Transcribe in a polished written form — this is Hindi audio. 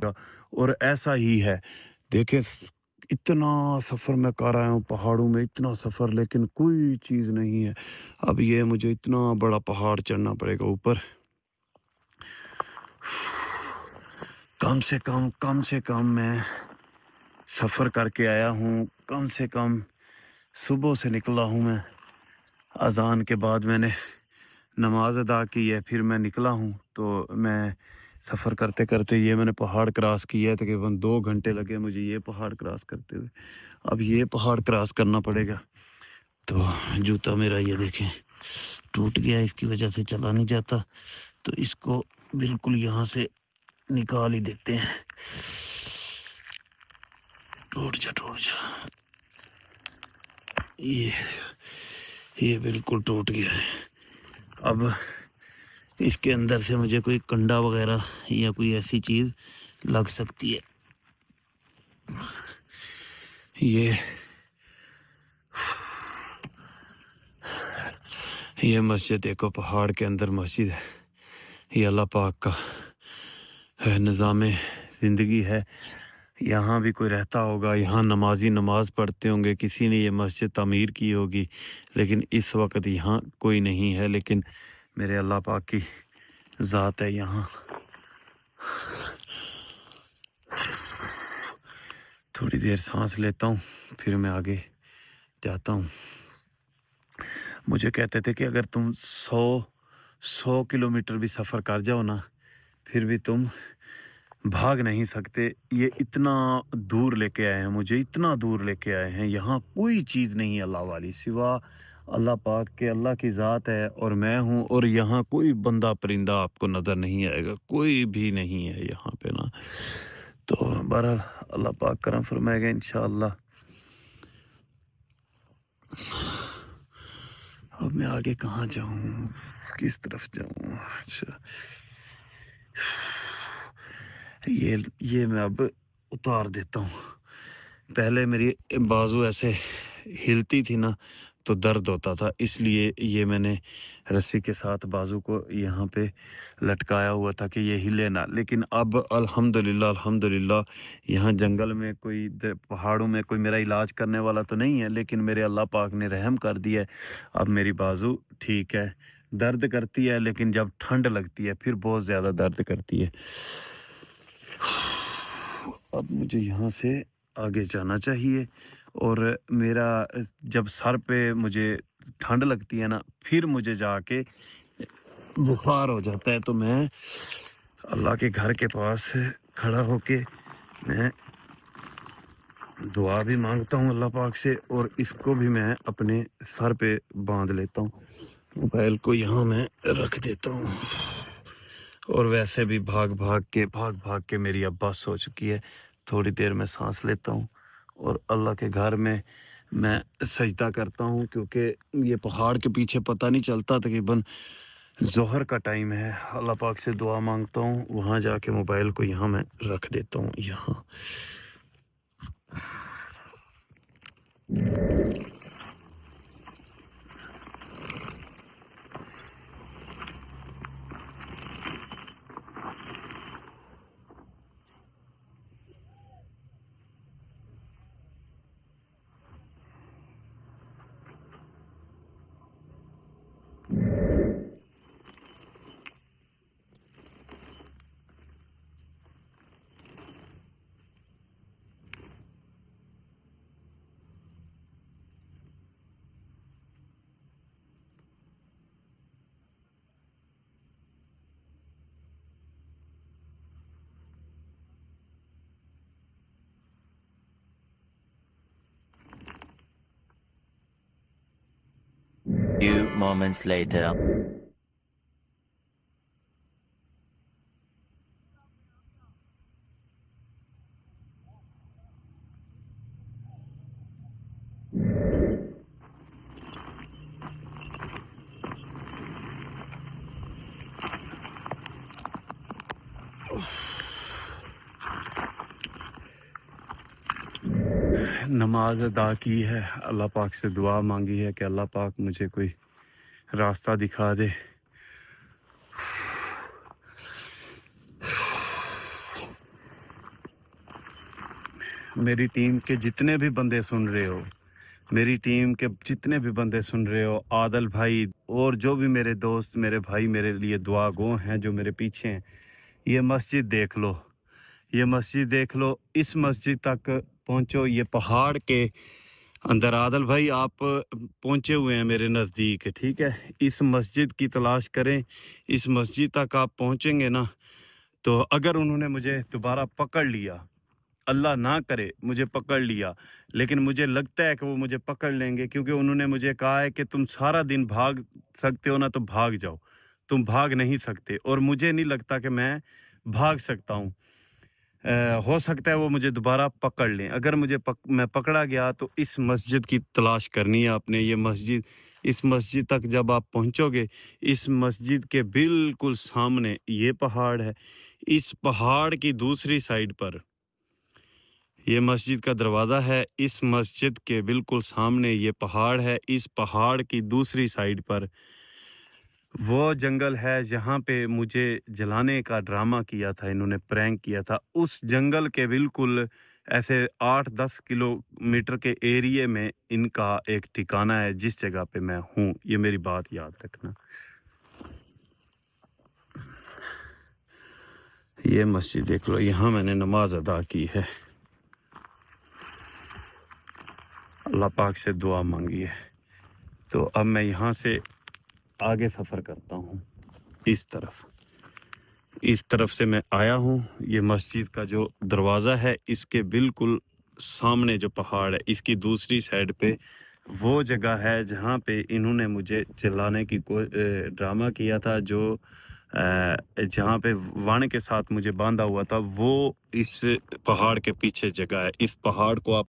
और ऐसा ही है। देखिए इतना सफ़र मैं कर आया हूँ पहाड़ों में, इतना सफ़र, लेकिन कोई चीज़ नहीं है। अब ये मुझे इतना बड़ा पहाड़ चढ़ना पड़ेगा ऊपर। कम से कम मैं सफ़र करके आया हूँ, कम से कम सुबह से निकला हूँ मैं। अज़ान के बाद मैंने नमाज़ अदा की है, फिर मैं निकला हूँ। तो मैं सफ़र करते-करते ये मैंने पहाड़ क्रॉस किया है, तकरीबन 2 घंटे लगे मुझे ये पहाड़ क्रॉस करते हुए। अब ये पहाड़ क्रॉस करना पड़ेगा। तो जूता मेरा ये देखें टूट गया है, इसकी वजह से चला नहीं जाता। तो इसको बिल्कुल यहाँ से निकाल ही देते हैं। टूट जा, टूट जा। ये बिल्कुल टूट गया है। अब इसके अंदर से मुझे कोई कंडा वगैरह या कोई ऐसी चीज़ लग सकती है। ये ये मस्जिद देखो, पहाड़ के अंदर मस्जिद है। ये अल्लाह पाक का है, निज़ामे ज़िंदगी है। यहाँ भी कोई रहता होगा, यहाँ नमाजी नमाज पढ़ते होंगे, किसी ने ये मस्जिद तामीर की होगी, लेकिन इस वक्त यहाँ कोई नहीं है। लेकिन मेरे अल्लाह पाक की ज़ात है यहाँ। थोड़ी देर सांस लेता हूँ, फिर मैं आगे जाता हूँ। मुझे कहते थे कि अगर तुम 100 किलोमीटर भी सफ़र कर जाओ ना, फिर भी तुम भाग नहीं सकते। ये इतना दूर लेके आए हैं मुझे, इतना दूर लेके आए हैं। यहाँ कोई चीज़ नहीं है अल्लाह वाली, सिवा अल्लाह पाक के। अल्लाह की ज़ात है और मैं हूँ, और यहाँ कोई बंदा परिंदा आपको नज़र नहीं आएगा, कोई भी नहीं है यहाँ पे ना। तो बहरहाल अल्लाह पाक करम फरमाएगा इंशाअल्लाह। अब मैं आगे कहाँ जाऊँ, किस तरफ जाऊँ? अच्छा, ये मैं अब उतार देता हूँ। पहले मेरी बाजू ऐसे हिलती थी ना, तो दर्द होता था, इसलिए ये मैंने रस्सी के साथ बाजू को यहाँ पे लटकाया हुआ था कि ये हिले ना। लेकिन अब अल्हम्दुलिल्लाह अल्हम्दुलिल्लाह यहाँ जंगल में कोई पहाड़ों में कोई मेरा इलाज करने वाला तो नहीं है, लेकिन मेरे अल्लाह पाक ने रहम कर दिया है। अब मेरी बाजू ठीक है। दर्द करती है, लेकिन जब ठंड लगती है फिर बहुत ज़्यादा दर्द करती है। अब मुझे यहाँ से आगे जाना चाहिए। और मेरा जब सर पे मुझे ठंड लगती है ना, फिर मुझे जाके बुखार हो जाता है। तो मैं अल्लाह के घर के पास खड़ा होके मैं दुआ भी मांगता हूँ अल्लाह पाक से, और इसको भी मैं अपने सर पे बांध लेता हूँ। मोबाइल को यहाँ मैं रख देता हूँ। और वैसे भी भाग भाग के मेरी अब बस हो चुकी है। थोड़ी देर में सांस लेता हूँ और अल्लाह के घर में मैं सजदा करता हूँ, क्योंकि ये पहाड़ के पीछे पता नहीं चलता, तकरीबन ज़ोहर का टाइम है। अल्लाह पाक से दुआ मांगता हूँ, वहाँ जाके मोबाइल को यहाँ मैं रख देता हूँ यहाँ। Few moments later. नमाज अदा की है, अल्लाह पाक से दुआ मांगी है कि अल्लाह पाक मुझे कोई रास्ता दिखा दे। मेरी टीम के जितने भी बंदे सुन रहे हो, मेरी टीम के जितने भी बंदे सुन रहे हो, आदल भाई और जो भी मेरे दोस्त, मेरे भाई मेरे लिए दुआ गो हैं जो मेरे पीछे हैं, ये मस्जिद देख लो, ये मस्जिद देख लो। इस मस्जिद तक पहुंचो, ये पहाड़ के अंदर। आदल भाई आप पहुंचे हुए हैं मेरे नज़दीक, ठीक है। इस मस्जिद की तलाश करें, इस मस्जिद तक आप पहुंचेंगे ना, तो अगर उन्होंने मुझे दोबारा पकड़ लिया, अल्लाह ना करे मुझे पकड़ लिया, लेकिन मुझे लगता है कि वो मुझे पकड़ लेंगे, क्योंकि उन्होंने मुझे कहा है कि तुम सारा दिन भाग सकते हो ना तो भाग जाओ, तुम भाग नहीं सकते, और मुझे नहीं लगता कि मैं भाग सकता हूँ। हो सकता है वो मुझे दोबारा पकड़ लें। अगर मैं पकड़ा गया तो इस मस्जिद की तलाश करनी है आपने। ये मस्जिद, इस मस्जिद तक जब आप पहुंचोगे, इस मस्जिद के बिल्कुल सामने ये पहाड़ है। इस पहाड़ की दूसरी साइड पर ये मस्जिद का दरवाज़ा है। इस मस्जिद के बिल्कुल सामने ये पहाड़ है। इस पहाड़ की दूसरी साइड पर वो जंगल है जहाँ पे मुझे जलाने का ड्रामा किया था, इन्होंने प्रैंक किया था। उस जंगल के बिल्कुल ऐसे 8-10 किलोमीटर के एरिये में इनका एक ठिकाना है जिस जगह पे मैं हूँ। ये मेरी बात याद रखना। ये मस्जिद देख लो, यहाँ मैंने नमाज अदा की है, अल्लाह पाक से दुआ मांगी है। तो अब मैं यहाँ से आगे सफ़र करता हूँ इस तरफ से मैं आया हूँ। ये मस्जिद का जो दरवाज़ा है, इसके बिल्कुल सामने जो पहाड़ है, इसकी दूसरी साइड पे वो जगह है जहाँ पे इन्होंने मुझे जलाने की ड्रामा किया था, जो जहाँ पे वाण के साथ मुझे बांधा हुआ था, वो इस पहाड़ के पीछे जगह है। इस पहाड़ को आप